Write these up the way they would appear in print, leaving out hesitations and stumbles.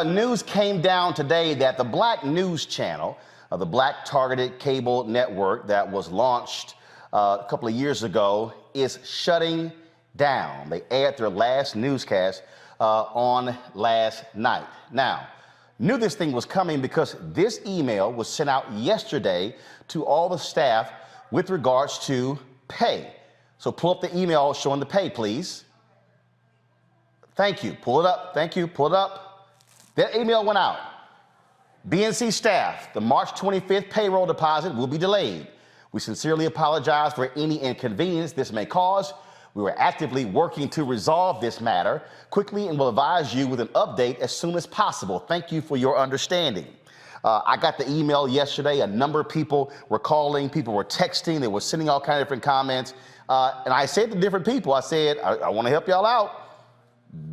News came down today that the Black News Channel, the Black Targeted Cable Network that was launched a couple of years ago, is shutting down. They aired their last newscast on last night. Now, knew this thing was coming because this email was sent out yesterday to all the staff with regards to pay. So pull up the email showing the pay, please. Thank you. Pull it up. Thank you. Pull it up. That email went out. BNC staff, the March 25th payroll deposit will be delayed. We sincerely apologize for any inconvenience this may cause. We are actively working to resolve this matter quickly and will advise you with an update as soon as possible. Thank you for your understanding. I got the email yesterday. A number of people were calling, people were texting, they were sending all kinds of different comments. And I said to different people, I said, I want to help y'all out.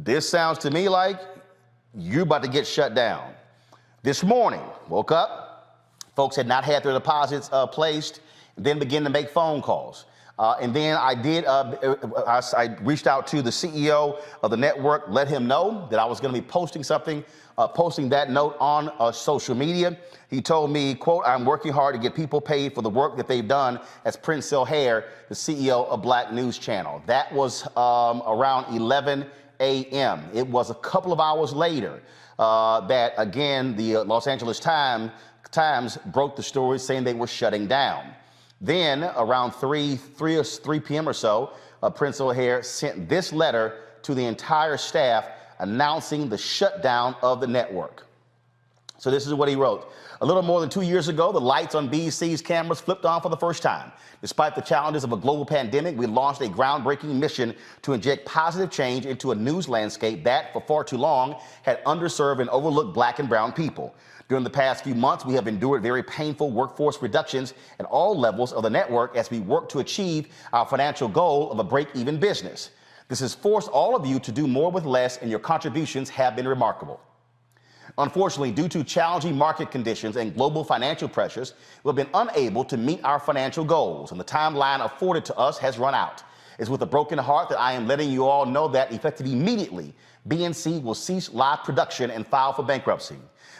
This sounds to me like you're about to get shut down. This morning, woke up, folks had not had their deposits placed, then began to make phone calls. And then I reached out to the CEO of the network, let him know that I was going to be posting something, posting that note on social media. He told me, quote, I'm working hard to get people paid for the work that they've done as Prince O'Hare, the CEO of Black News Channel. That was around 11 a.m. It was a couple of hours later that, again, the Los Angeles Times broke the story saying they were shutting down. Then, around 3 p.m. or so, Prince O'Hare sent this letter to the entire staff announcing the shutdown of the network. So this is what he wrote. A little more than 2 years ago, the lights on BEC's cameras flipped on for the first time. Despite the challenges of a global pandemic, we launched a groundbreaking mission to inject positive change into a news landscape that, for far too long, had underserved and overlooked Black and brown people. During the past few months, we have endured very painful workforce reductions at all levels of the network as we work to achieve our financial goal of a break-even business. This has forced all of you to do more with less, and your contributions have been remarkable. Unfortunately, due to challenging market conditions and global financial pressures, we've been unable to meet our financial goals, and the timeline afforded to us has run out. It's with a broken heart that I am letting you all know that, effective immediately, BNC will cease live production and file for bankruptcy.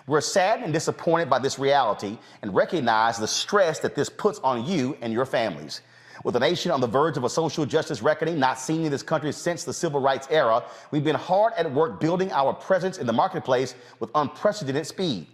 We're sad and disappointed by this reality and recognize the stress that this puts on you and your families. With the nation on the verge of a social justice reckoning not seen in this country since the civil rights era, we've been hard at work building our presence in the marketplace with unprecedented speed.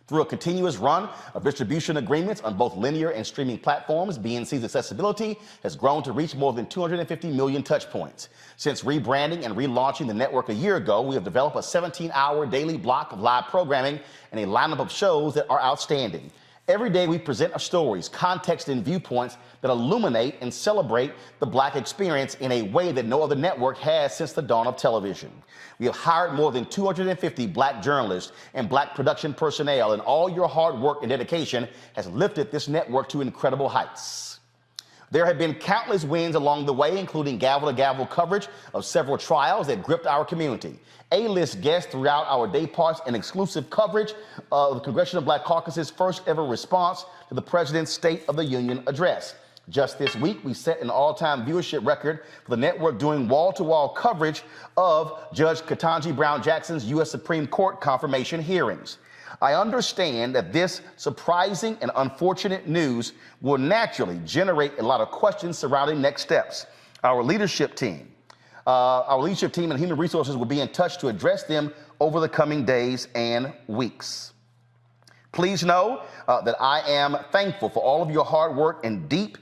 Through a continuous run of distribution agreements on both linear and streaming platforms, BNC's accessibility has grown to reach more than 250 million touch points. Since rebranding and relaunching the network a year ago, we have developed a 17-hour daily block of live programming and a lineup of shows that are outstanding. Every day we present stories, context, and viewpoints that illuminate and celebrate the Black experience in a way that no other network has since the dawn of television. We have hired more than 250 Black journalists and Black production personnel, and all your hard work and dedication has lifted this network to incredible heights. There have been countless wins along the way, including gavel-to-gavel coverage of several trials that gripped our community, A-list guests throughout our day parts, and exclusive coverage of the Congressional Black Caucus's first ever response to the President's State of the Union address. Just this week, we set an all-time viewership record for the network doing wall-to-wall coverage of Judge Ketanji Brown Jackson's U.S. Supreme Court confirmation hearings. I understand that this surprising and unfortunate news will naturally generate a lot of questions surrounding next steps. Our leadership team and human resources will be in touch to address them over the coming days and weeks. Please know that I am thankful for all of your hard work and deep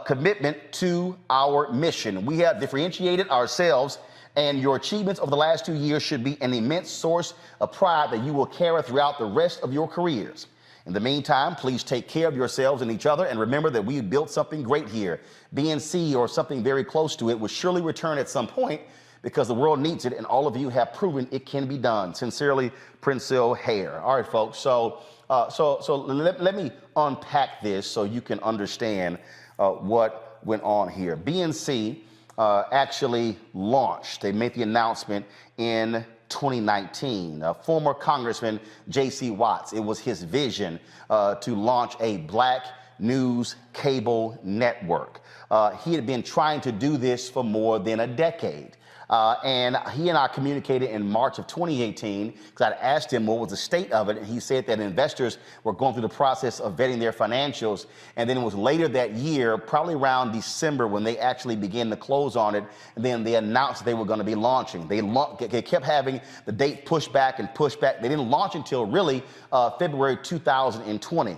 commitment to our mission. We have differentiated ourselves, and your achievements over the last 2 years should be an immense source of pride that you will carry throughout the rest of your careers. In the meantime, please take care of yourselves and each other, and remember that we built something great here. BNC, or something very close to it, will surely return at some point because the world needs it, and all of you have proven it can be done. Sincerely, Princell Hare. All right, folks, so let me unpack this so you can understand what went on here. BNC actually launched. They made the announcement in 2019. Former Congressman J.C. Watts, it was his vision to launch a Black news cable network. He had been trying to do this for more than a decade. And he and I communicated in March of 2018 because I'd asked him what was the state of it, and he said that investors were going through the process of vetting their financials, and then it was later that year, probably around December, when they actually began to close on it, and then they announced they were going to be launching. They kept having the date pushed back and pushed back. They didn't launch until really February 2020.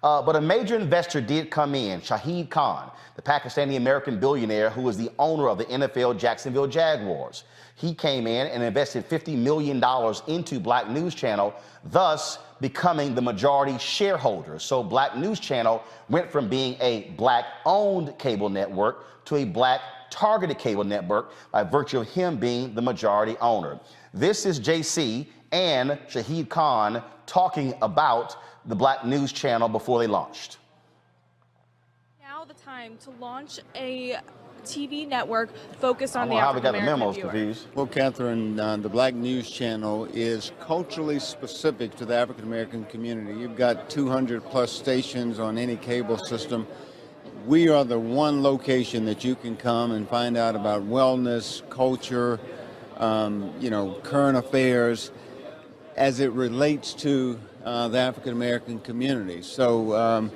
But a major investor did come in, Shahid Khan, the Pakistani-American billionaire who is the owner of the NFL Jacksonville Jaguars. He came in and invested $50 million into Black News Channel, thus becoming the majority shareholder. So Black News Channel went from being a Black-owned cable network to a Black-targeted cable network by virtue of him being the majority owner. This is JC and Shahid Khan talking about the Black News Channel before they launched. Now the time to launch a TV network focused on the African American viewer. Well, Catherine, the Black News Channel is culturally specific to the African American community. You've got 200 plus stations on any cable system. We are the one location that you can come and find out about wellness, culture, current affairs as it relates to the African American community. So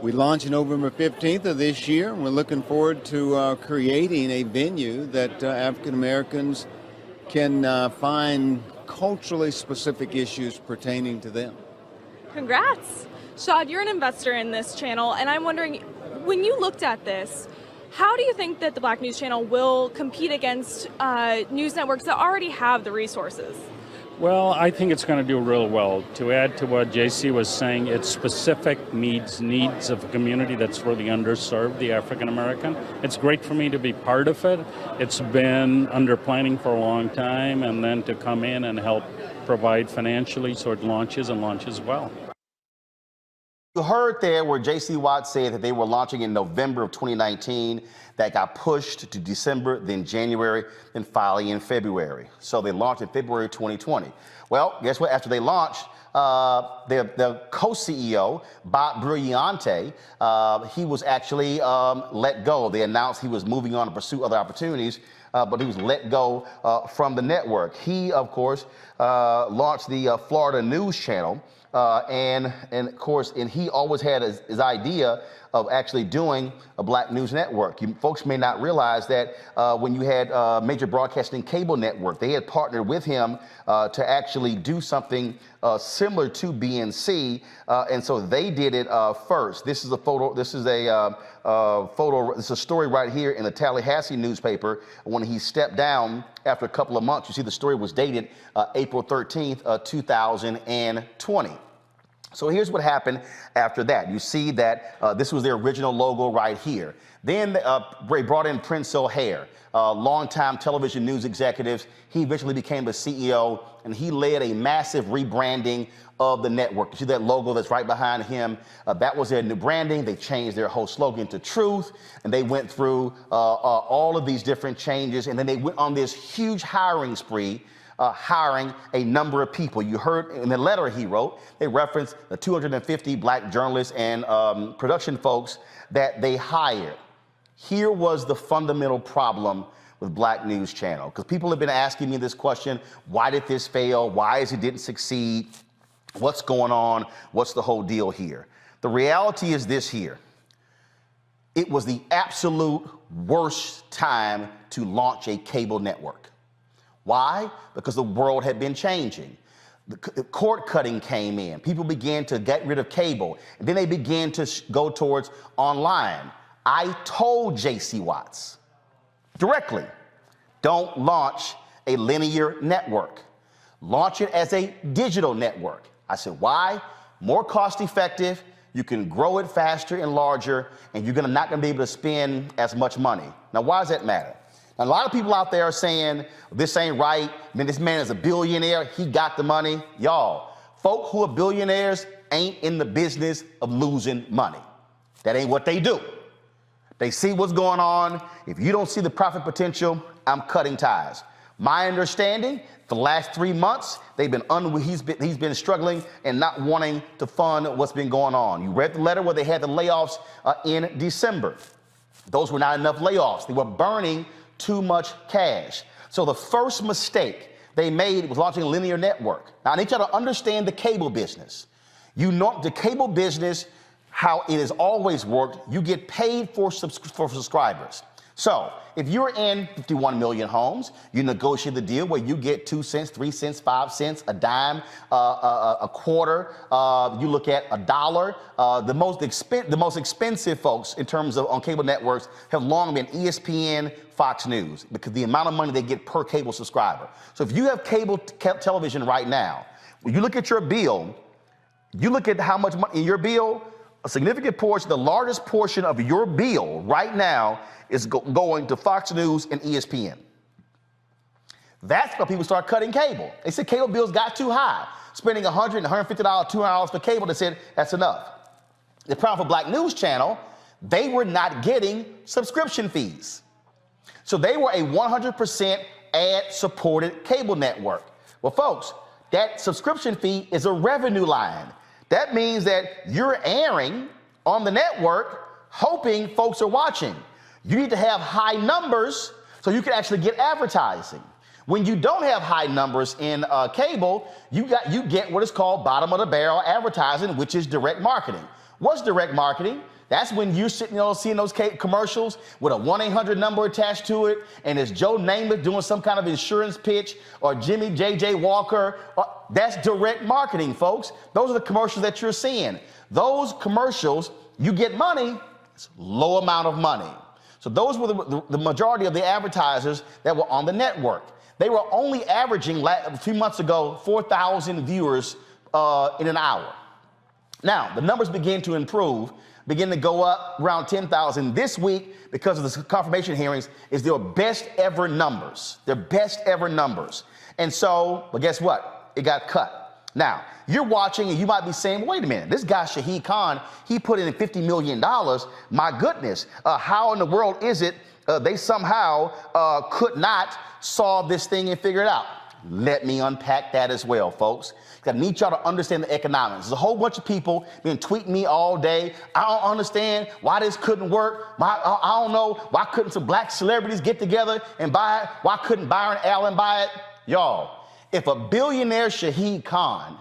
we launch on November 15th of this year, and we're looking forward to creating a venue that African Americans can find culturally specific issues pertaining to them. Congrats. Shad, you're an investor in this channel, and I'm wondering, when you looked at this, how do you think that the Black News Channel will compete against news networks that already have the resources? Well, I think it's going to do real well. To add to what JC was saying, it's specific needs of a community that's for the underserved, the African American. It's great for me to be part of it. It's been under planning for a long time, and then to come in and help provide financially so it launches and launches well. You heard there where J.C. Watts said that they were launching in November of 2019. That got pushed to December, then January, then finally in February. So they launched in February 2020. Well, guess what? After they launched, the co-CEO, Bob Brilliante, he was actually let go. They announced he was moving on to pursue other opportunities. but he was let go from the network. He, of course, launched the Florida News Channel, and of course, he always had his idea of actually doing a black news network. Folks may not realize that when you had Major Broadcasting Cable Network, they had partnered with him to actually do something similar to BNC, and so they did it first. This is a photo. This is a This is a story right here in the Tallahassee newspaper when he stepped down after a couple of months. You see, the story was dated April 13th, 2020. So here's what happened after that. You see that this was their original logo right here. Then they brought in Prince O'Hare, longtime television news executive. He eventually became the CEO, and he led a massive rebranding of the network. You see that logo that's right behind him? That was their new branding. They changed their whole slogan to Truth, and they went through all of these different changes, and then they went on this huge hiring spree, hiring a number of people. You heard in the letter he wrote, they referenced the 250 black journalists and production folks that they hired. Here was the fundamental problem with Black News Channel, because people have been asking me this question: why did this fail? Why is it didn't succeed? What's going on? What's the whole deal here? The reality is this here. It was the absolute worst time to launch a cable network. Why? Because the world had been changing. The cord cutting came in. People began to get rid of cable, and then they began to go towards online. I told J.C. Watts directly, don't launch a linear network. Launch it as a digital network. I said, why? More cost effective, you can grow it faster and larger, and you're not gonna be able to spend as much money. Now, why does that matter? A lot of people out there are saying, this ain't right. I mean, this man is a billionaire. He got the money. Y'all, folk who are billionaires ain't in the business of losing money. That ain't what they do. They see what's going on. If you don't see the profit potential, I'm cutting ties. My understanding, for the last 3 months, he's been struggling and not wanting to fund what's been going on. You read the letter where they had the layoffs in December. Those were not enough layoffs. They were burning too much cash. So the first mistake they made was launching a linear network. Now, I need you to understand the cable business. You know, the cable business, how it has always worked, you get paid for subscribers. So if you're in 51 million homes, you negotiate the deal where you get 2 cents, 3 cents, 5 cents, a dime, a quarter. You look at $1. The most expensive folks in terms of on cable networks have long been ESPN, Fox News, because the amount of money they get per cable subscriber. So if you have cable television right now, when you look at your bill, you look at how much money in your bill, a significant portion, the largest portion of your bill right now is going to Fox News and ESPN. That's why people start cutting cable. They said cable bills got too high. Spending $100, $150, $200 for cable, they said that's enough. The problem for Black News Channel, they were not getting subscription fees. So they were a 100% ad-supported cable network. Well, folks, that subscription fee is a revenue line. That means that you're airing on the network hoping folks are watching. You need to have high numbers so you can actually get advertising. When you don't have high numbers in cable, you get what is called bottom of the barrel advertising, which is direct marketing. What's direct marketing? That's when you're sitting, seeing those commercials with a 1-800 number attached to it, and it's Joe Namath doing some kind of insurance pitch, or Jimmy J.J. Walker. That's direct marketing, folks. Those are the commercials that you're seeing. Those commercials, you get money, it's a low amount of money. So those were the majority of the advertisers that were on the network. They were only averaging, a few months ago, 4,000 viewers in an hour. Now, the numbers begin to improve, begin to go up around 10,000 this week because of the confirmation hearings is their best ever numbers. Their best ever numbers. And so, but guess what? It got cut. Now, you're watching and you might be saying, wait a minute, this guy Shahid Khan, he put in $50 million. My goodness, how in the world is it they somehow could not solve this thing and figure it out? Let me unpack that as well, folks. I need y'all to understand the economics. There's a whole bunch of people been tweeting me all day. I don't understand why this couldn't work. I don't know, why couldn't some black celebrities get together and buy it? Why couldn't Byron Allen buy it? Y'all, if a billionaire Shahid Khan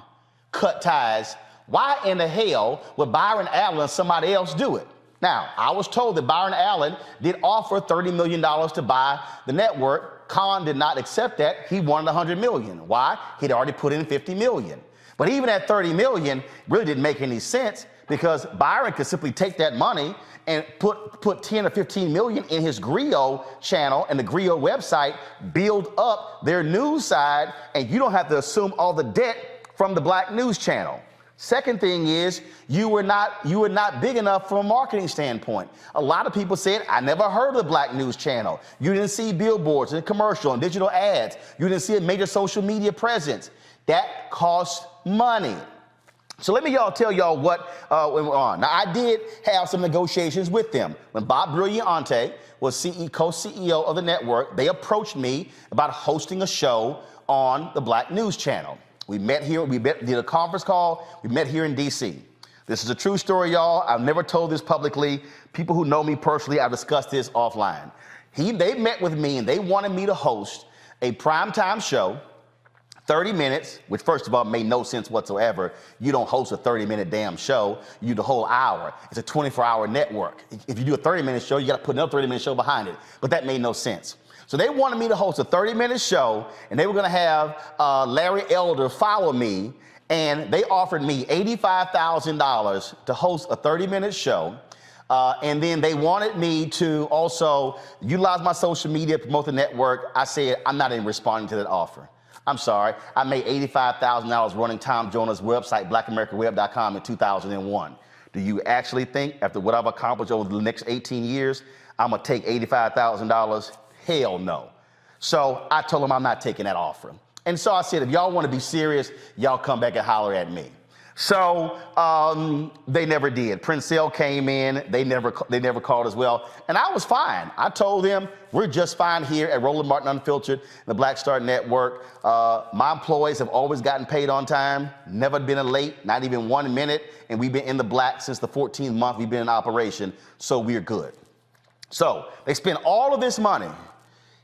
cut ties, why in the hell would Byron Allen or somebody else do it? Now, I was told that Byron Allen did offer $30 million to buy the network. Khan did not accept that. He wanted $100 million. Why? He'd already put in $50 million. But even at $30 million, really didn't make any sense because Byron could simply take that money and put 10 or 15 million in his Griot channel and the Griot website, build up their news side, and you don't have to assume all the debt from the Black News Channel. Second thing is, you were not big enough from a marketing standpoint. A lot of people said, I never heard of the Black News Channel. You didn't see billboards and commercial and digital ads. You didn't see a major social media presence. That costs money. So let me tell y'all what went on. Now, I did have some negotiations with them. When Bob Brilliante was co-CEO of the network, they approached me about hosting a show on the Black News Channel. We met here, did a conference call, we met here in DC. This is a true story, y'all. I've never told this publicly. People who know me personally, I've discussed this offline. They met with me and they wanted me to host a primetime show, 30 minutes, which first of all made no sense whatsoever. You don't host a 30-minute damn show, you do the whole hour. It's a 24-hour network. If you do a 30-minute show, you gotta put another 30-minute show behind it. But that made no sense. So they wanted me to host a 30-minute show, and they were gonna have Larry Elder follow me, and they offered me $85,000 to host a 30-minute show. And then they wanted me to also utilize my social media, promote the network. I said, I'm not even responding to that offer. I'm sorry, I made $85,000 running Tom Jones' website, blackamericaweb.com in 2001. Do you actually think, after what I've accomplished over the next 18 years, I'm gonna take $85,000? Hell no. So I told them I'm not taking that offer. And so I said, if y'all want to be serious, y'all come back and holler at me. So they never did. Princell came in, they never called as well, and I was fine. I told them we're just fine here at Roland Martin Unfiltered, the Black Star Network. My employees have always gotten paid on time, never been late, not even 1 minute, and we've been in the black since the 14th month we've been in operation, so we're good. So they spend all of this money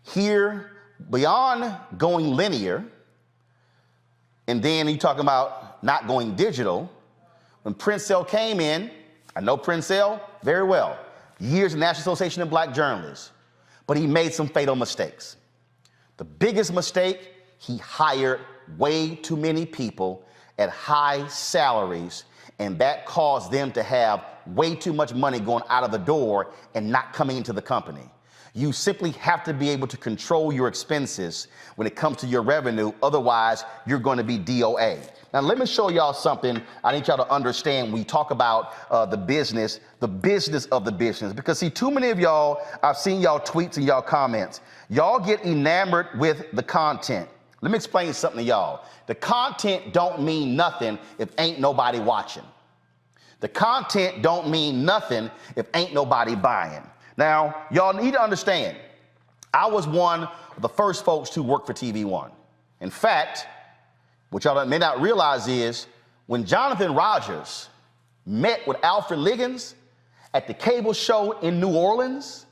here beyond going linear, and then you talking about not going digital. When Princell came in, I know Princell very well, years in the National Association of Black Journalists, but he made some fatal mistakes. The biggest mistake, he hired way too many people at high salaries, and that caused them to have way too much money going out of the door and not coming into the company. You simply have to be able to control your expenses when it comes to your revenue, otherwise you're going to be DOA. Now let me show y'all something I need y'all to understand when we talk about the business of the business. Because see, too many of y'all, I've seen y'all tweets and y'all comments, y'all get enamored with the content. Let me explain something to y'all. The content don't mean nothing if ain't nobody watching. The content don't mean nothing if ain't nobody buying. Now, y'all need to understand, I was one of the first folks to work for TV One. In fact, what y'all may not realize is when Jonathan Rogers met with Alfred Liggins at the cable show in New Orleans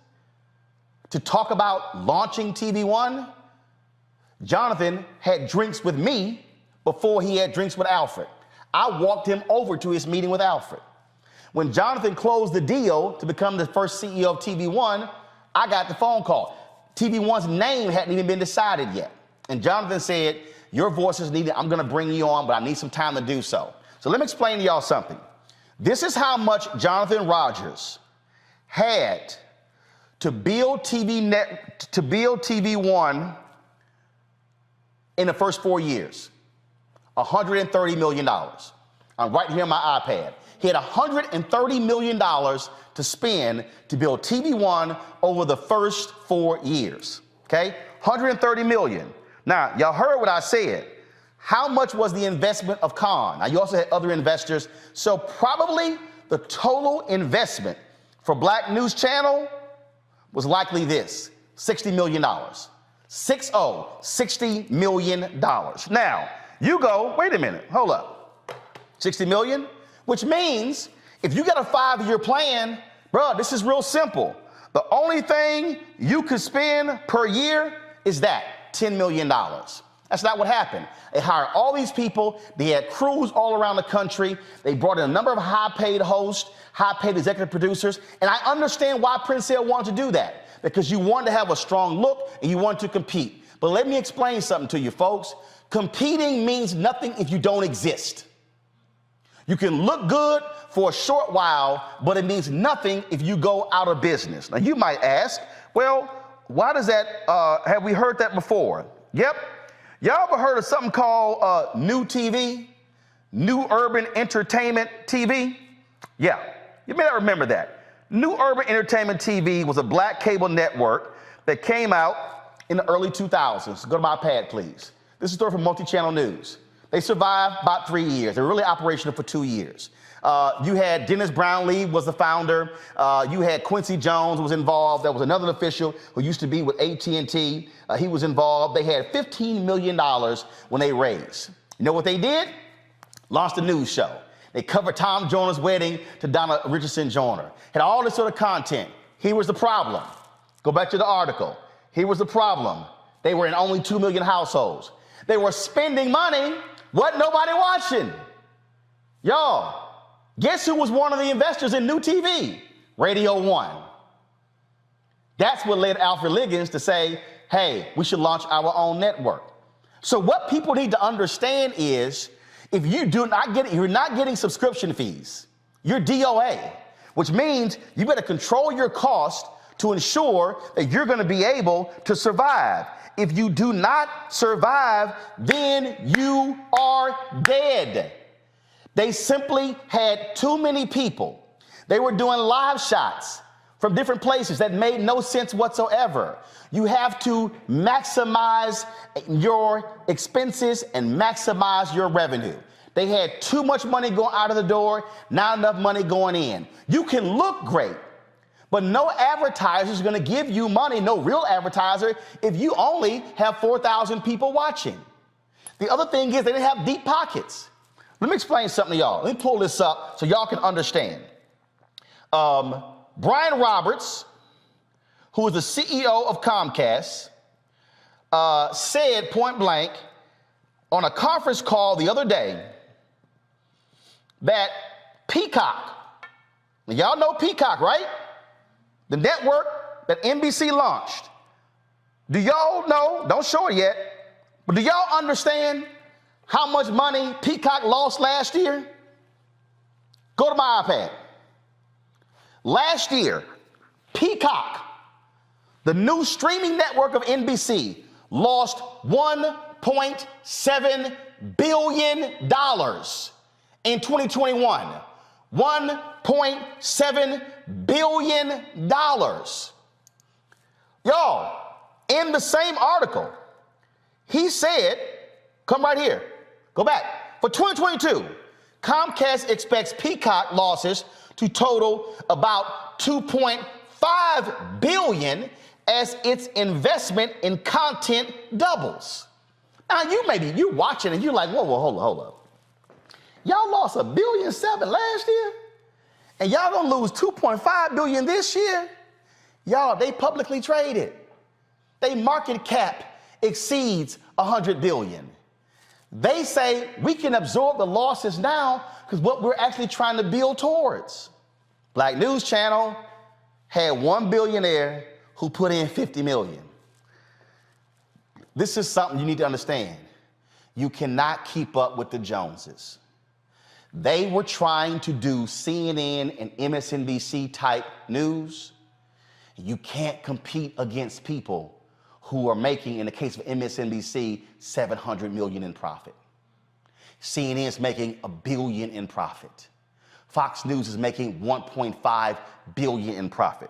to talk about launching TV One, Jonathan had drinks with me before he had drinks with Alfred. I walked him over to his meeting with Alfred. When Jonathan closed the deal to become the first CEO of TV One, I got the phone call. TV One's name hadn't even been decided yet. And Jonathan said, your voice is needed, I'm gonna bring you on, but I need some time to do so. So let me explain to y'all something. This is how much Jonathan Rogers had to build TV One in the first 4 years. $130 million. I'm right here on my iPad. He had $130 million to spend to build TV One over the first 4 years, okay? $130 million. Now, y'all heard what I said. How much was the investment of Khan? Now, you also had other investors. So probably the total investment for Black News Channel was likely this, $60 million. $60 million. Now, you go, wait a minute, hold up. 60 million? Which means if you got a 5-year plan, bro, this is real simple. The only thing you could spend per year is that, $10 million. That's not what happened. They hired all these people. They had crews all around the country. They brought in a number of high-paid hosts, high-paid executive producers. And I understand why Prince Hale wanted to do that, because you wanted to have a strong look and you wanted to compete. But let me explain something to you, folks. Competing means nothing if you don't exist. You can look good for a short while, but it means nothing if you go out of business. Now, you might ask, well, why does that, have we heard that before? Yep. Y'all ever heard of something called New TV? New Urban Entertainment TV? Yeah, you may not remember that. New Urban Entertainment TV was a black cable network that came out in the early 2000s. Go to my pad, please. This is a story from Multi-Channel News. They survived about 3 years. They were really operational for 2 years. You had Dennis Brownlee was the founder. You had Quincy Jones was involved. There was another official who used to be with AT&T. He was involved. They had $15 million when they raised. You know what they did? Launched a news show. They covered Tom Joyner's wedding to Donna Richardson Joyner. Had all this sort of content. Here was the problem. Go back to the article. Here was the problem. They were in only 2 million households. They were spending money. Wasn't nobody watching. Y'all, guess who was one of the investors in New TV? Radio One. That's what led Alfred Liggins to say, hey, we should launch our own network. So what people need to understand is, if you do not get it, you're not getting subscription fees. You're DOA, which means you better control your cost to ensure that you're going to be able to survive. If you do not survive, then you are dead. They simply had too many people. They were doing live shots from different places that made no sense whatsoever. You have to maximize your expenses and maximize your revenue. They had too much money going out of the door, not enough money going in. You can look great, but no advertiser is going to give you money, no real advertiser, if you only have 4,000 people watching. The other thing is they didn't have deep pockets. Let me explain something to y'all. Let me pull this up so y'all can understand. Brian Roberts, who is the CEO of Comcast, said point blank on a conference call the other day that Peacock, y'all know Peacock, right? The network that NBC launched. Do y'all know, don't show it yet, but do y'all understand how much money Peacock lost last year? Go to my iPad. Last year, Peacock, the new streaming network of NBC, lost $1.7 billion in 2021. $1.7 billion. Y'all, in the same article, he said, come right here, go back. For 2022, Comcast expects Peacock losses to total about $2.5 billion as its investment in content doubles. Now, you're watching and you're like, whoa, hold up. Y'all lost $1.7 billion last year, and y'all gonna lose $2.5 billion this year? Y'all, they publicly traded. They market cap exceeds $100 billion. They say we can absorb the losses now because what we're actually trying to build towards. Black News Channel had one billionaire who put in 50 million. This is something you need to understand. You cannot keep up with the Joneses. They were trying to do CNN and MSNBC type news. You can't compete against people who are making, in the case of MSNBC, 700 million in profit. CNN is making $1 billion in profit. Fox News is making 1.5 billion in profit.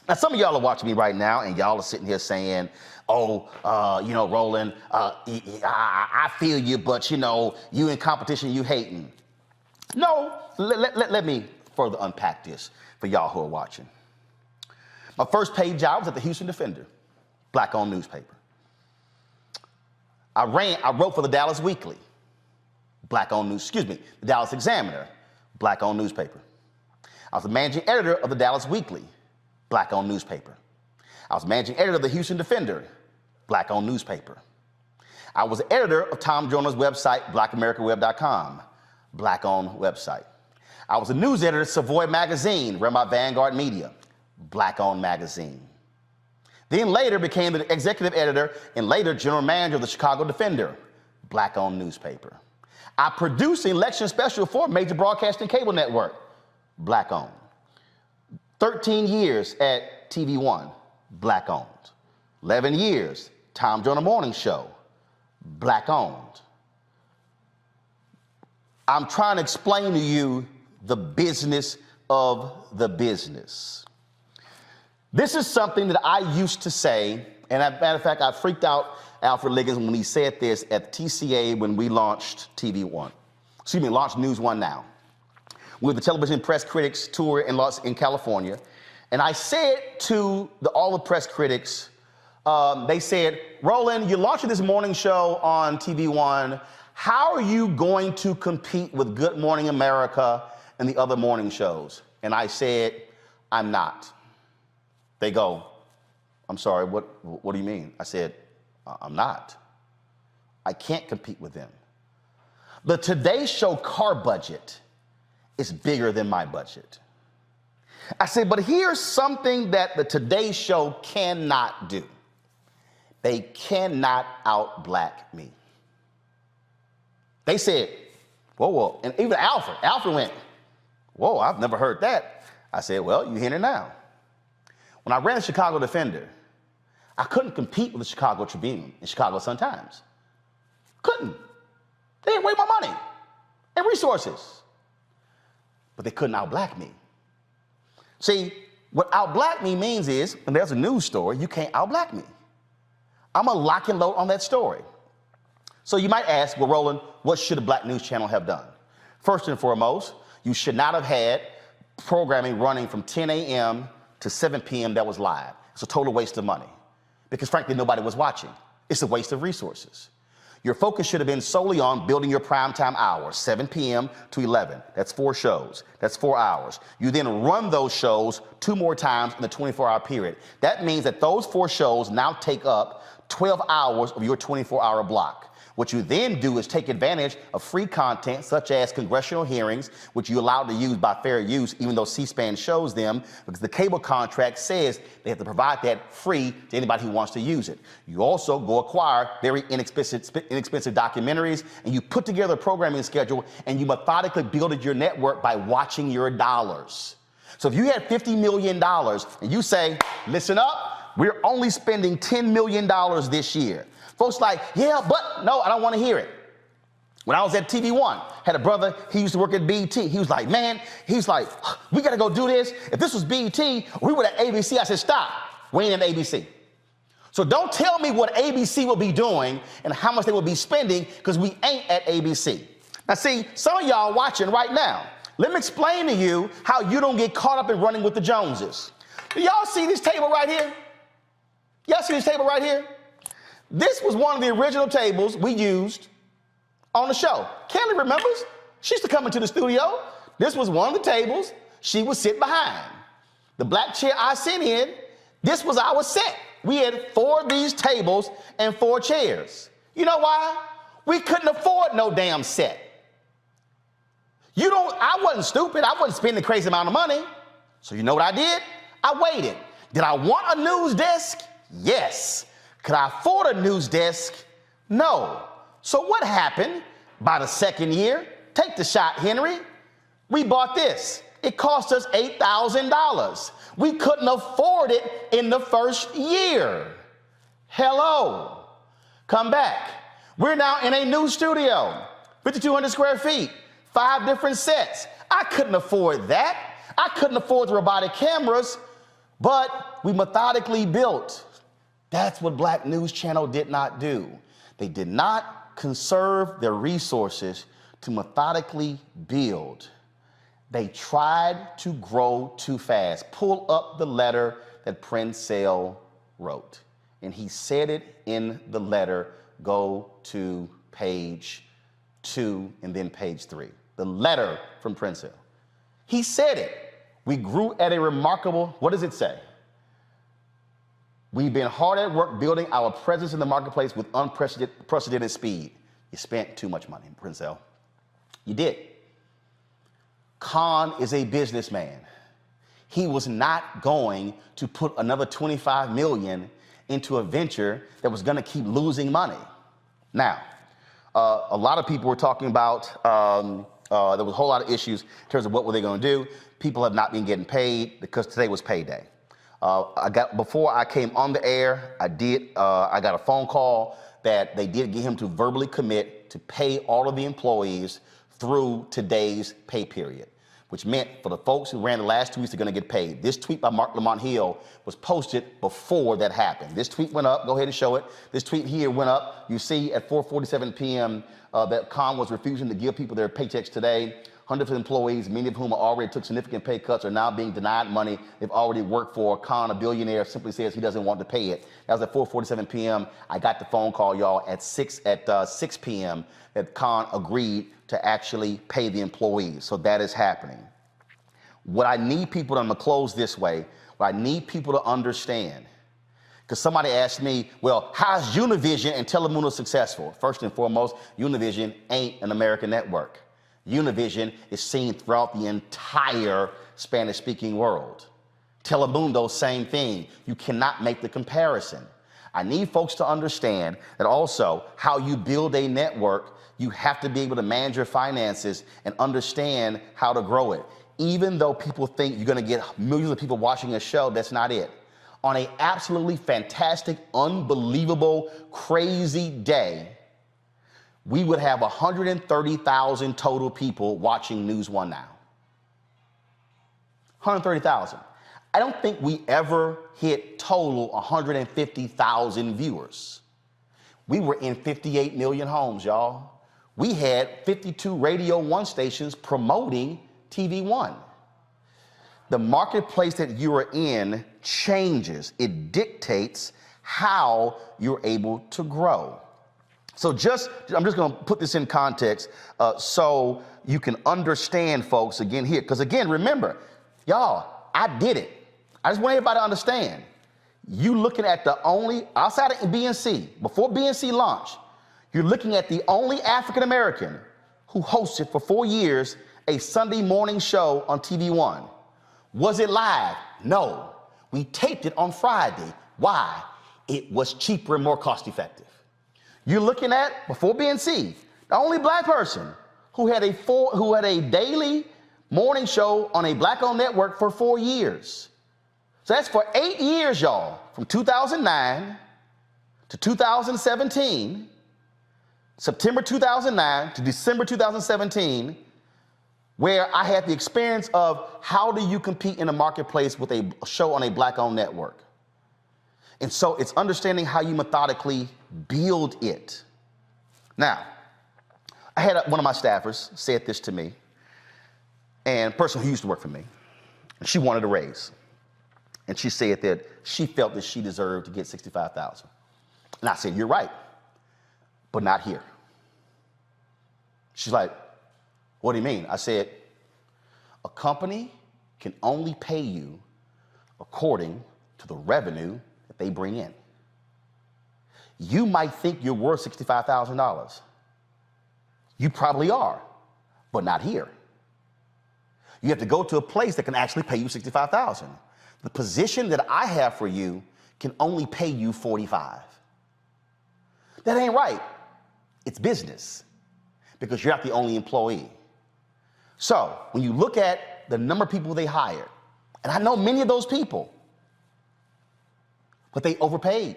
Now, some of y'all are watching me right now, and y'all are sitting here saying, oh, Roland, I feel you, but, you in competition, you hating. No, let me further unpack this for y'all who are watching. My first paid job was at the Houston Defender, black-owned newspaper. I wrote for the Dallas Weekly, black-owned news, the Dallas Examiner, black-owned newspaper. I was the managing editor of the Dallas Weekly, black-owned newspaper. I was managing editor of the Houston Defender, black-owned newspaper. I was the editor of Tom Joyner's website, blackamericaweb.com, black-owned website. I was the news editor of Savoy Magazine, run by Vanguard Media, black-owned magazine. Then later became the executive editor and later general manager of the Chicago Defender, black-owned newspaper. I produced the election special for a major broadcasting cable network, black-owned. 13 years at TV One, black-owned. 11 years, Tom Joyner Morning Show, black-owned. I'm trying to explain to you the business of the business. This is something that I used to say, and as a matter of fact, I freaked out Alfred Liggins when he said this at TCA when we launched launched News One Now. We were the Television Press Critics Tour in California, and I said to all the press critics, they said, Roland, you're launching this morning show on TV One. How are you going to compete with Good Morning America and the other morning shows? And I said, I'm not. They go, I'm sorry, what do you mean? I said, I'm not. I can't compete with them. The Today Show car budget is bigger than my budget. I said, but here's something that the Today Show cannot do. They cannot out-black me. They said, whoa. And even Alfred went, whoa, I've never heard that. I said, well, you're hearing it now. When I ran the Chicago Defender, I couldn't compete with the Chicago Tribune and Chicago Sun-Times. Couldn't. They had way more money and resources. But they couldn't out-black me. See, what out-black me means is, when there's a news story, you can't out-black me. I'm gonna lock and load on that story. So you might ask, well, Roland, what should a black news channel have done? First and foremost, you should not have had programming running from 10 a.m. to 7 p.m. that was live. It's a total waste of money because frankly, nobody was watching. It's a waste of resources. Your focus should have been solely on building your primetime hours, 7 p.m. to 11. That's 4 shows. That's 4 hours. You then run those shows 2 more times in the 24-hour period. That means that those 4 shows now take up 12 hours of your 24-hour block. What you then do is take advantage of free content such as congressional hearings, which you're allowed to use by fair use, even though C-SPAN shows them, because the cable contract says they have to provide that free to anybody who wants to use it. You also go acquire very inexpensive documentaries, and you put together a programming schedule, and you methodically build your network by watching your dollars. So if you had $50 million and you say, listen up, we're only spending $10 million this year. Folks like, yeah, but no, I don't want to hear it. When I was at TV One, had a brother, he used to work at BET. He was like, man, we got to go do this. If this was BET, we were at ABC. I said, stop, we ain't at ABC. So don't tell me what ABC will be doing and how much they will be spending because we ain't at ABC. Now see, some of y'all watching right now, let me explain to you how you don't get caught up in running with the Joneses. Do y'all see this table right here? Y'all see this table right here? This was one of the original tables we used on the show. Kelly remembers. She used to come into the studio. This was one of the tables she would sit behind. The black chair I sit in, this was our set. We had 4 of these tables and 4 chairs. You know why? We couldn't afford no damn set. I wasn't stupid. I wasn't spending a crazy amount of money. So you know what I did? I waited. Did I want a news desk? Yes. Could I afford a news desk? No. So what happened? By the second year, take the shot, Henry. We bought this. It cost us $8,000. We couldn't afford it in the first year. Hello. Come back. We're now in a new studio, 5,200 square feet, 5 different sets. I couldn't afford that. I couldn't afford the robotic cameras, but we methodically built. That's what Black News Channel did not do. They did not conserve their resources to methodically build. They tried to grow too fast. Pull up the letter that Prince Sale wrote. And he said it in the letter, go to page 2 and then page 3. The letter from Prince Hill. He said it. We grew at a remarkable, what does it say? We've been hard at work building our presence in the marketplace with unprecedented speed. You spent too much money, Prince Hill. You did. Khan is a businessman. He was not going to put another $25 million into a venture that was going to keep losing money. Now, a lot of people were talking about, there was a whole lot of issues in terms of what were they going to do. People have not been getting paid because today was payday. Before I came on the air, I got a phone call that they did get him to verbally commit to pay all of the employees through today's pay period, which meant for the folks who ran the last 2 weeks, they're going to get paid. This tweet by Mark Lamont Hill was posted before that happened. This tweet went up. Go ahead and show it. This tweet here went up. You see at 4:47 p.m. That Khan was refusing to give people their paychecks today. Hundreds of employees, many of whom already took significant pay cuts, are now being denied money they've already worked for. Khan, a billionaire, simply says he doesn't want to pay it. That was at 4:47 p.m. I got the phone call, y'all, at 6 p.m. that Khan agreed to actually pay the employees. So that is happening. What I need people to, I'm going to close this way, what I need people to understand, because somebody asked me, well, how's Univision and Telemundo successful? First and foremost, Univision ain't an American network. Univision is seen throughout the entire Spanish-speaking world. Telemundo, same thing. You cannot make the comparison. I need folks to understand that also how you build a network, you have to be able to manage your finances and understand how to grow it. Even though people think you're going to get millions of people watching a show, that's not it. On an absolutely fantastic, unbelievable, crazy day, we would have 130,000 total people watching News One now. 130,000. I don't think we ever hit total 150,000 viewers. We were in 58 million homes, y'all. We had 52 Radio 1 stations promoting TV One. The marketplace that you are in changes. It dictates how you're able to grow. So I'm just going to put this in context so you can understand, folks, again here. Because again, remember, y'all, I did it. I just want everybody to understand. You looking at the only, outside of BNC, before BNC launched, you're looking at the only African-American who hosted for 4 years a Sunday morning show on TV One. Was it live? No. We taped it on Friday. Why? It was cheaper and more cost effective. You're looking at, before BNC, the only black person who had a daily morning show on a black-owned network for 4 years. So that's for 8 years, y'all, from 2009 to 2017, September 2009 to December 2017, where I had the experience of how do you compete in a marketplace with a show on a black-owned network. And so it's understanding how you methodically build it. Now, I had one of my staffers said this to me, and a person who used to work for me, and she wanted a raise. And she said that she felt that she deserved to get $65,000. And I said, you're right, but not here. She's like, what do you mean? I said, a company can only pay you according to the revenue that they bring in. You might think you're worth $65,000. You probably are, but not here. You have to go to a place that can actually pay you $65,000. The position that I have for you can only pay you $45,000. That ain't right. It's business because you're not the only employee. So when you look at the number of people they hired, and I know many of those people, but they overpaid.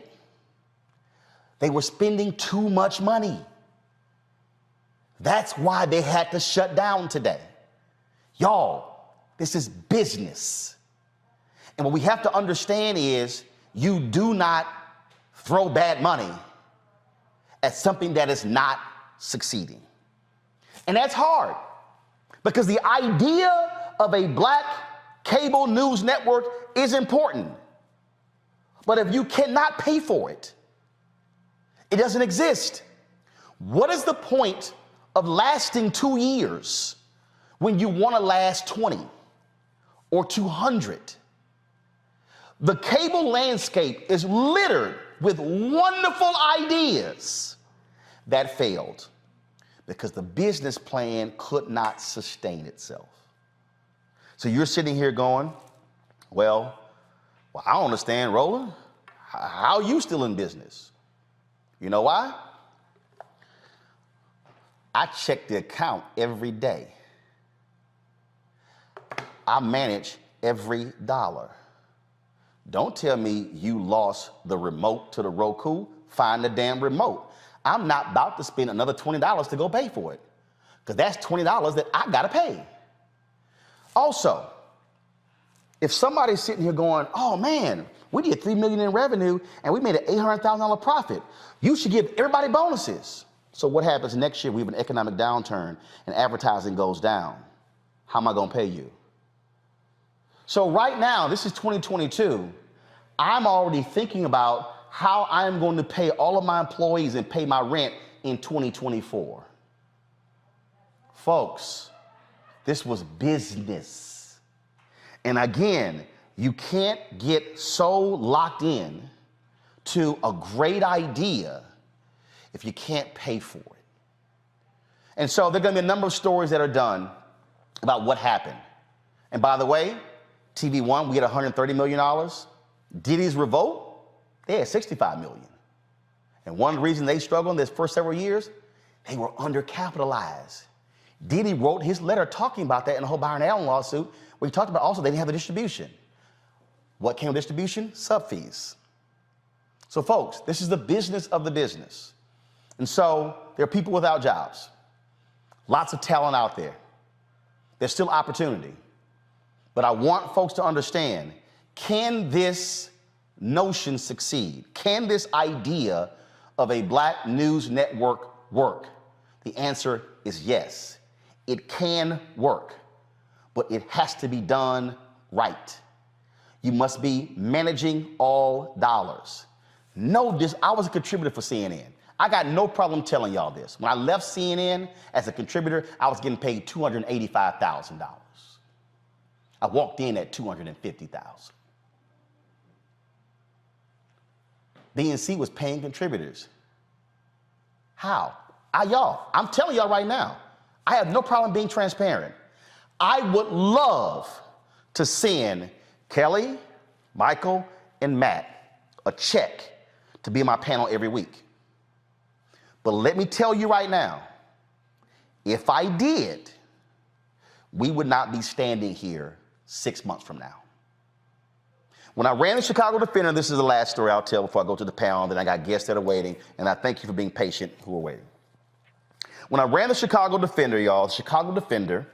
They were spending too much money. That's why they had to shut down today. Y'all, this is business. And what we have to understand is you do not throw bad money at something that is not succeeding. And that's hard because the idea of a black cable news network is important. But if you cannot pay for it, It doesn't exist. What is the point of lasting 2 years when you want to last 20 or 200? The cable landscape is littered with wonderful ideas that failed because the business plan could not sustain itself. So you're sitting here going, well, I don't understand, Roland. How are you still in business? You know why? I check the account every day. I manage every dollar. Don't tell me you lost the remote to the Roku. Find the damn remote. I'm not about to spend another $20 to go pay for it, because that's $20 that I gotta pay. Also, if somebody's sitting here going, oh man, we did $3 million in revenue and we made an $800,000 profit, you should give everybody bonuses. So what happens next year? We have an economic downturn and advertising goes down. How am I gonna pay you? So right now, this is 2022, I'm already thinking about how I'm going to pay all of my employees and pay my rent in 2024. Folks, this was business. And again, you can't get so locked in to a great idea if you can't pay for it. And so there are going to be a number of stories that are done about what happened. And by the way, TV One, we had $130 million. Diddy's Revolt, they had $65 million. And one reason they struggled in this first several years, they were undercapitalized. Diddy wrote his letter talking about that in the whole Byron Allen lawsuit, where he talked about also they didn't have the distribution. What came with distribution? Sub fees. So folks, this is the business of the business. And so there are people without jobs. Lots of talent out there. There's still opportunity. But I want folks to understand, can this notion succeed? Can this idea of a black news network work? The answer is yes. It can work, but it has to be done right. You must be managing all dollars. I was a contributor for CNN. I got no problem telling y'all this. When I left CNN as a contributor, I was getting paid $285,000. I walked in at $250,000. BNC was paying contributors. How? I'm telling y'all right now, I have no problem being transparent. I would love to send Kelly, Michael, and Matt a check to be on my panel every week. But let me tell you right now, if I did, we would not be standing here 6 months from now. When I ran the Chicago Defender, this is the last story I'll tell before I go to the panel, then I got guests that are waiting, and I thank you for being patient who are waiting. When I ran the Chicago Defender, y'all, the Chicago Defender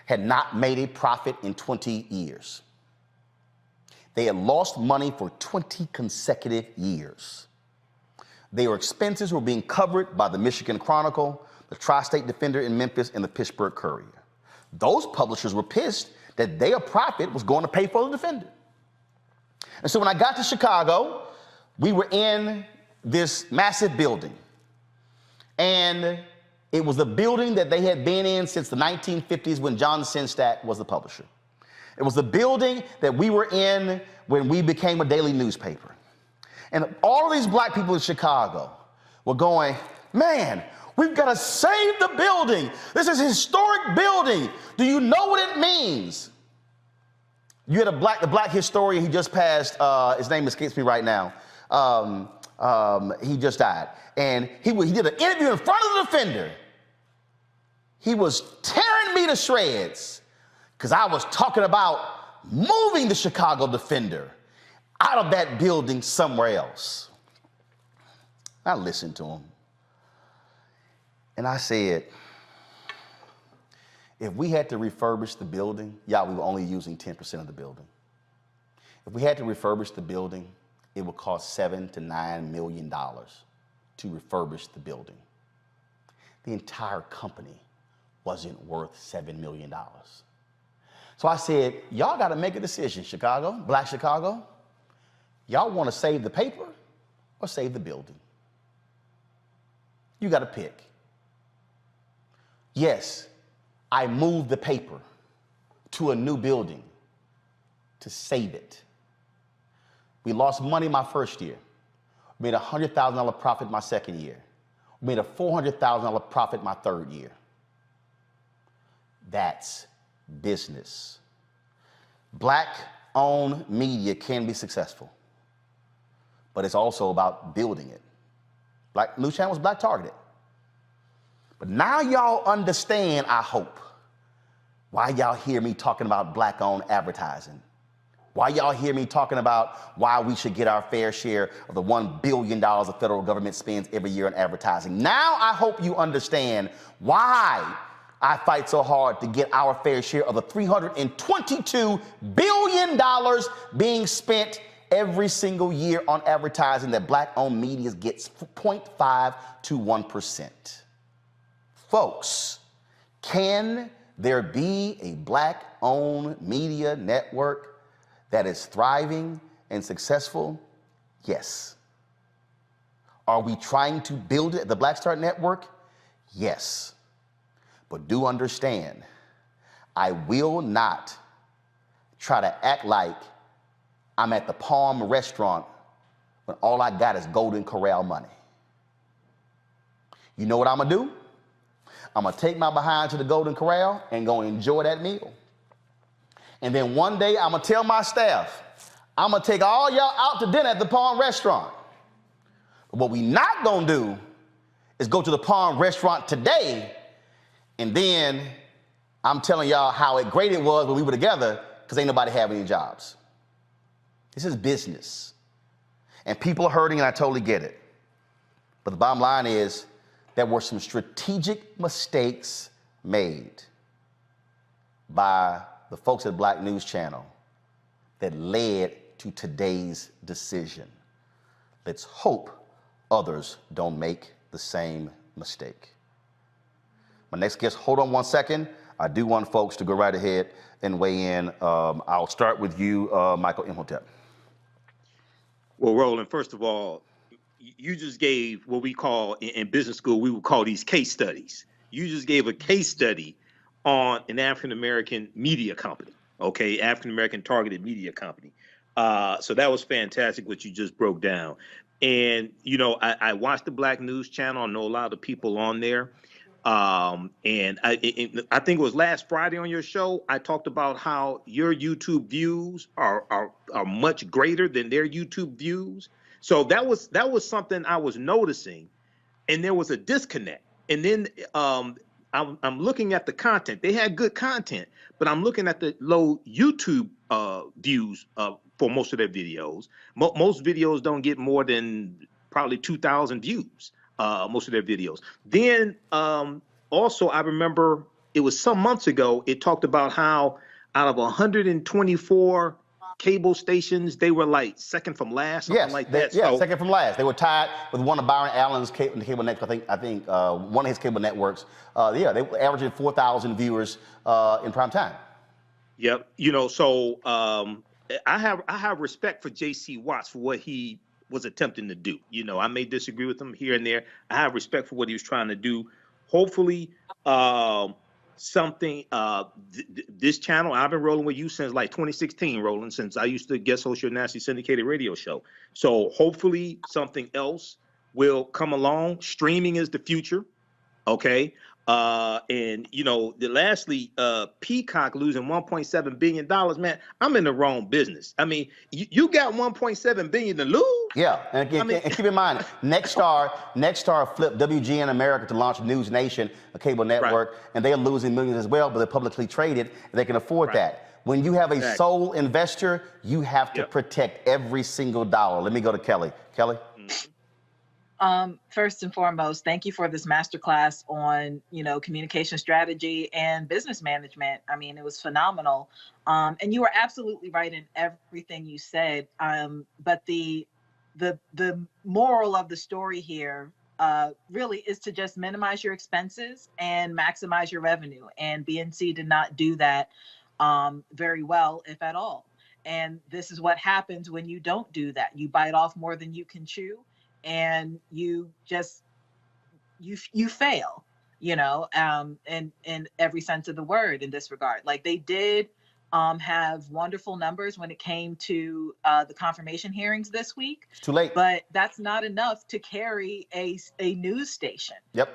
had not made a profit in 20 years. They had lost money for 20 consecutive years. Their expenses were being covered by the Michigan Chronicle, the Tri-State Defender in Memphis, and the Pittsburgh Courier. Those publishers were pissed that their profit was going to pay for the Defender. And so when I got to Chicago, we were in this massive building. And it was the building that they had been in since the 1950s when John Sinstack was the publisher. It was the building that we were in when we became a daily newspaper. And all of these black people in Chicago were going, man, we've got to save the building. This is a historic building. Do you know what it means? You had the black historian, he just passed, his name escapes me right now. He just died. And he did an interview in front of the Defender. He was tearing me to shreds because I was talking about moving the Chicago Defender out of that building somewhere else. I listened to him. And I said, if we had to refurbish the building, we were only using 10% of the building. If we had to refurbish the building, it would cost $7 to $9 million to refurbish the building. The entire company wasn't worth $7 million. So I said, y'all got to make a decision, Chicago, Black Chicago. Y'all want to save the paper or save the building? You got to pick. Yes, I moved the paper to a new building to save it. We lost money my first year. We made a $100,000 profit my second year. We made a $400,000 profit my third year. That's business. Black-owned media can be successful, but it's also about building it. Black News Channel was black targeted. But now y'all understand, I hope, why y'all hear me talking about black-owned advertising. Why y'all hear me talking about why we should get our fair share of the $1 billion the federal government spends every year on advertising. Now I hope you understand why I fight so hard to get our fair share of the $322 billion being spent every single year on advertising that black-owned media gets 0.5 to 1%. Folks, can there be a black-owned media network that is thriving and successful? Yes. Are we trying to build it at the Black Star Network? Yes. But do understand, I will not try to act like I'm at the Palm restaurant when all I got is Golden Corral money. You know what I'm gonna do? I'm gonna take my behind to the Golden Corral and go enjoy that meal. And then one day I'm gonna tell my staff, I'm gonna take all y'all out to dinner at the Palm restaurant. But what we not gonna do is go to the Palm restaurant today and then I'm telling y'all how great it was when we were together because ain't nobody having any jobs. This is business. And people are hurting and I totally get it. But the bottom line is there were some strategic mistakes made by the folks at Black News Channel that led to today's decision. Let's hope others don't make the same mistake. My next guest, hold on one second. I do want folks to go right ahead and weigh in. I'll start with you, Michael Imhotep. Well, Roland, first of all, you just gave what we call in business school, we would call these case studies. You just gave a case study on an African-American media company, okay? African-American targeted media company. So that was fantastic what you just broke down. And, you know, I watched the Black News Channel. I know a lot of the people on there. And I think it was last Friday on your show, I talked about how your YouTube views are much greater than their YouTube views. So that was something I was noticing, and there was a disconnect. And then I'm looking at the content. They had good content, but I'm looking at the low YouTube views for most of their videos. Most videos don't get more than probably 2,000 views. Most of their videos. Then also, I remember it was some months ago, it talked about how out of 124 cable stations, they were like second from last, something like that. Yeah, so, second from last. They were tied with one of Byron Allen's cable networks. I think one of his cable networks. Yeah, they were averaging 4,000 viewers in prime time. Yep. You know, so I have respect for J.C. Watts for what he was attempting to do. You know, I may disagree with him here and there. I have respect for what he was trying to do. Hopefully, something, this channel, I've been rolling with you since like 2016, Roland, since I used to guest host your nationally syndicated radio show. So hopefully something else will come along. Streaming is the future. Okay. And you know, lastly, Peacock losing $1.7 billion, man, I'm in the wrong business. I mean, you got $1.7 billion to lose. Yeah, and again, and keep in mind, Nexstar flipped WGN America to launch News Nation, a cable network, right, and they're losing millions as well, but they're publicly traded, and they can afford that. When you have a sole investor, you have to protect every single dollar. Let me go to Kelly. Kelly? First and foremost, thank you for this masterclass on, you know, communication strategy and business management. I mean, it was phenomenal. And you were absolutely right in everything you said. But the moral of the story here really is to just minimize your expenses and maximize your revenue. And BNC did not do that very well, if at all. And this is what happens when you don't do that. You bite off more than you can chew. And you just you fail, in every sense of the word in this regard. Like they did have wonderful numbers when it came to the confirmation hearings this week. It's too late. But that's not enough to carry a news station. Yep.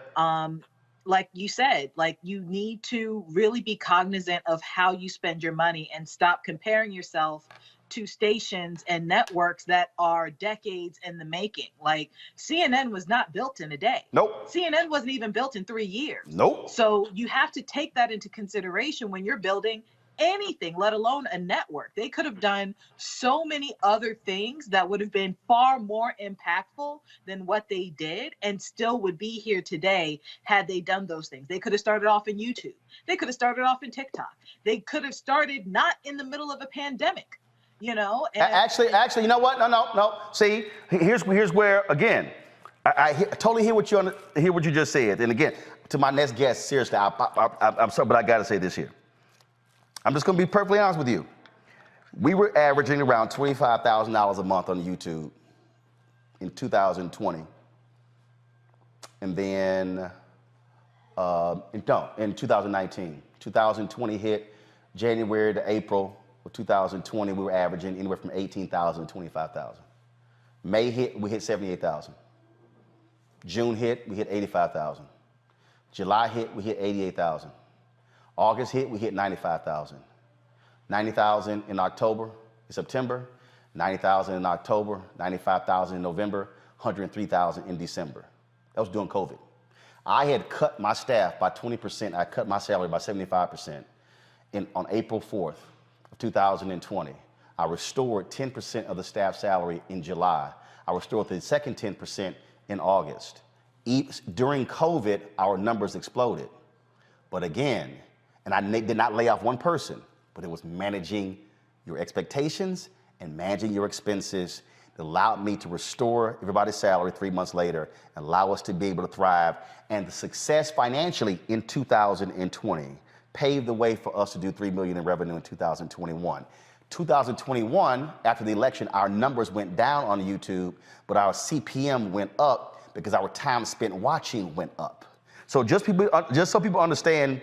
Like you said, like you need to really be cognizant of how you spend your money and stop comparing yourself to stations and networks that are decades in the making. Like CNN was not built in a day. Nope. CNN wasn't even built in 3 years. Nope. So you have to take that into consideration when you're building anything, let alone a network. They could have done so many other things that would have been far more impactful than what they did, and still would be here today had they done those things. They could have started off in YouTube. They could have started off in TikTok. They could have started not in the middle of a pandemic, And actually, you know what? No. See, here's where again, I totally hear what you just said. And again, to my next guest, seriously, I'm sorry, but I got to say this here. I'm just going to be perfectly honest with you. We were averaging around $25,000 a month on YouTube in 2020. And then, in 2019. 2020 hit January to April of 2020, we were averaging anywhere from 18,000 to 25,000. May hit, we hit 78,000. June hit, we hit 85,000. July hit, we hit 88,000. August hit, we hit 95,000. 90,000 in September, 90,000 in October, 95,000 in November, 103,000 in December. That was during COVID. I had cut my staff by 20%. I cut my salary by 75% on April 4th of 2020. I restored 10% of the staff salary in July. I restored the second 10% in August. During COVID, our numbers exploded. But again, and I did not lay off one person, but it was managing your expectations and managing your expenses that allowed me to restore everybody's salary 3 months later and allow us to be able to thrive. And the success financially in 2020 paved the way for us to do $3 million in revenue in 2021. 2021, after the election, our numbers went down on YouTube, but our CPM went up because our time spent watching went up. So just so people understand.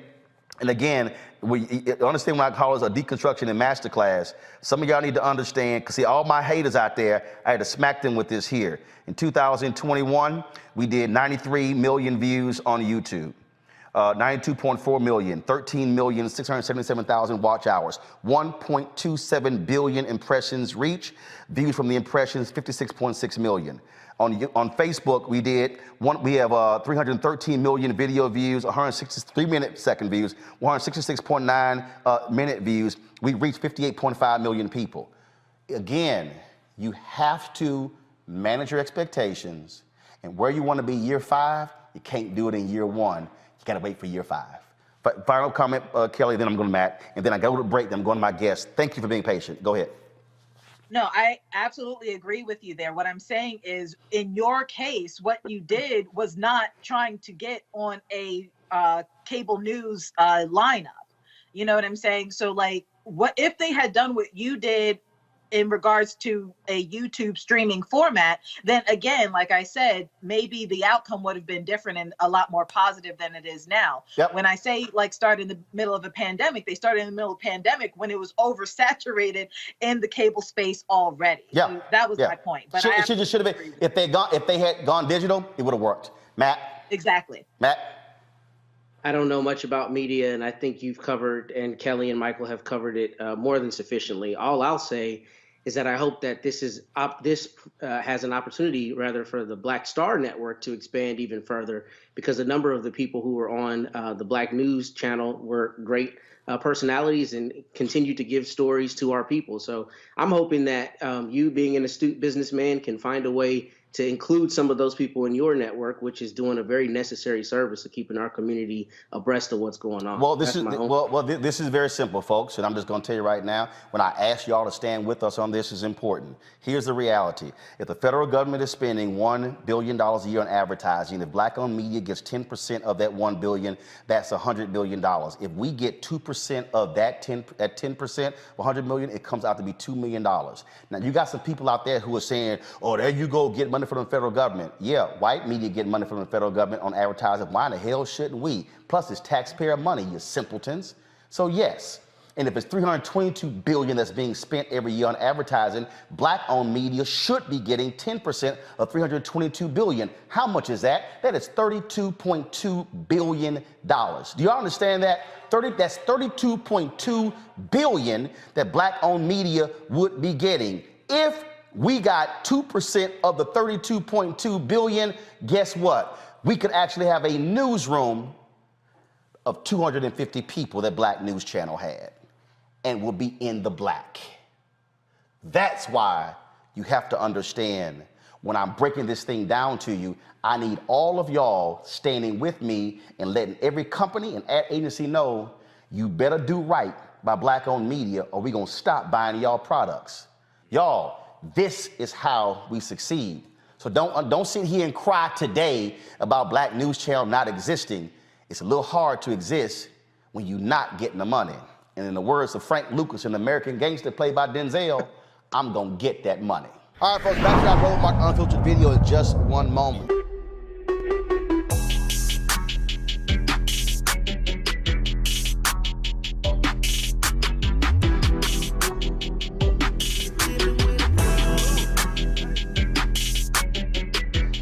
And again, we understand when I call it a deconstruction and masterclass. Some of y'all need to understand, because see, all my haters out there, I had to smack them with this here. In 2021, we did 93 million views on YouTube, 92.4 million, 13,677,000 watch hours, 1.27 billion impressions reach, views from the impressions, 56.6 million. On Facebook, we have 313 million video views, 163 second views, 166.9 minute views. We reached 58.5 million people. Again, you have to manage your expectations, and where you want to be year 5, you can't do it in year 1. You got to wait for year 5. But final comment, Kelly, then I'm going to Matt, and then I go to break, then I'm going to my guest. Thank you for being patient. Go ahead. No, I absolutely agree with you there. What I'm saying is, in your case, what you did was not trying to get on a cable news lineup. You know what I'm saying? So, like, what if they had done what you did in regards to a YouTube streaming format? Then again, like I said, maybe the outcome would have been different and a lot more positive than it is now. Yep. When I say like start in the middle of a pandemic, they started in the middle of a pandemic when it was oversaturated in the cable space already. Yeah. So that was my point. But should have been, if they had gone digital, it would have worked. Matt? Exactly. Matt? I don't know much about media, and I think you've covered, and Kelly and Michael have covered it more than sufficiently. All I'll say is that I hope that this has an opportunity, rather, for the Black Star Network to expand even further, because a number of the people who were on the Black News channel were great personalities and continue to give stories to our people. So I'm hoping that you, being an astute businessman, can find a way to include some of those people in your network, which is doing a very necessary service of keeping our community abreast of what's going on. Well, this is very simple, folks, and I'm just going to tell you right now, when I ask y'all to stand with us on this is important. Here's the reality. If the federal government is spending $1 billion a year on advertising, if Black-owned media gets 10% of that $1 billion, that's $100 billion. If we get 2% of that 10%, $100 million, it comes out to be $2 million. Now, you got some people out there who are saying, oh, there you go, get money from the federal government. Yeah, white media get money from the federal government on advertising. Why in the hell shouldn't we? Plus, it's taxpayer money, you simpletons. So yes, and if it's $322 billion that's being spent every year on advertising, black-owned media should be getting 10% of $322 billion. How much is that? That is $32.2 billion. Do y'all understand that? That's $32.2 billion that black-owned media would be getting. If we got 2% of the $32.2 billion, guess what? We could actually have a newsroom of 250 people that Black News Channel had, and will be in the black. That's why you have to understand, when I'm breaking this thing down to you, I need all of y'all standing with me and letting every company and ad agency know you better do right by black-owned media, or we're gonna stop buying y'all products. Y'all, this is how we succeed. So don't sit here and cry today about Black News Channel not existing. It's a little hard to exist when you're not getting the money. And in the words of Frank Lucas, an American gangster played by Denzel, I'm gonna get that money. All right, folks, back to our Roland Martin Unfiltered video in just one moment.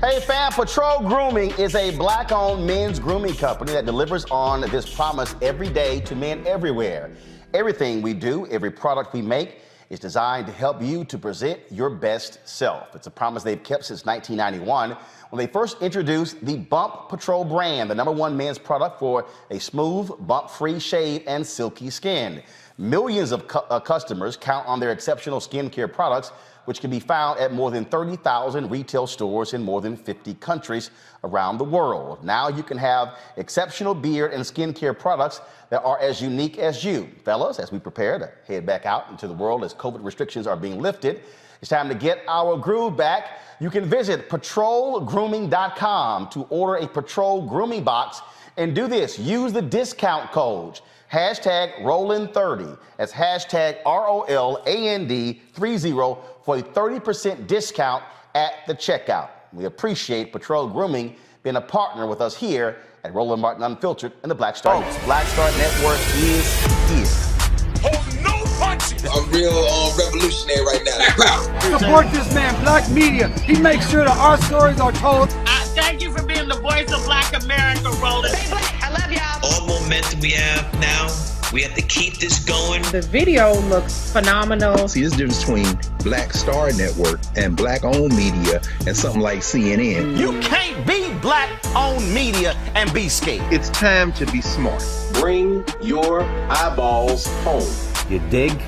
Hey fam, Patrol Grooming is a black-owned men's grooming company that delivers on this promise every day to men everywhere. Everything we do, every product we make, is designed to help you to present your best self. It's a promise they've kept since 1991 when they first introduced the Bump Patrol brand, the #1 men's product for a smooth, bump-free shave and silky skin. Millions of customers count on their exceptional skincare products, which can be found at more than 30,000 retail stores in more than 50 countries around the world. Now you can have exceptional beard and skincare products that are as unique as you. Fellas, as we prepare to head back out into the world as COVID restrictions are being lifted, it's time to get our groove back. You can visit patrolgrooming.com to order a Patrol Grooming box, and do this, use the discount code #Roland30. That's #ROLAND30 for a 30% discount at the checkout. We appreciate Patrol Grooming being a partner with us here at Roland Martin Unfiltered and the Black Star. Black Star Network is here. Oh, no punches! I'm real revolutionary right now. Support this man, Black Media. He makes sure that our stories are told. Thank you for being the voice of Black America, Roland. Stay black. I love y'all. All momentum we have now, we have to keep this going. The video looks phenomenal. See, there's a difference between Black Star Network and black-owned media and something like CNN. You can't be black-owned media and be scared. It's time to be smart. Bring your eyeballs home. You dig?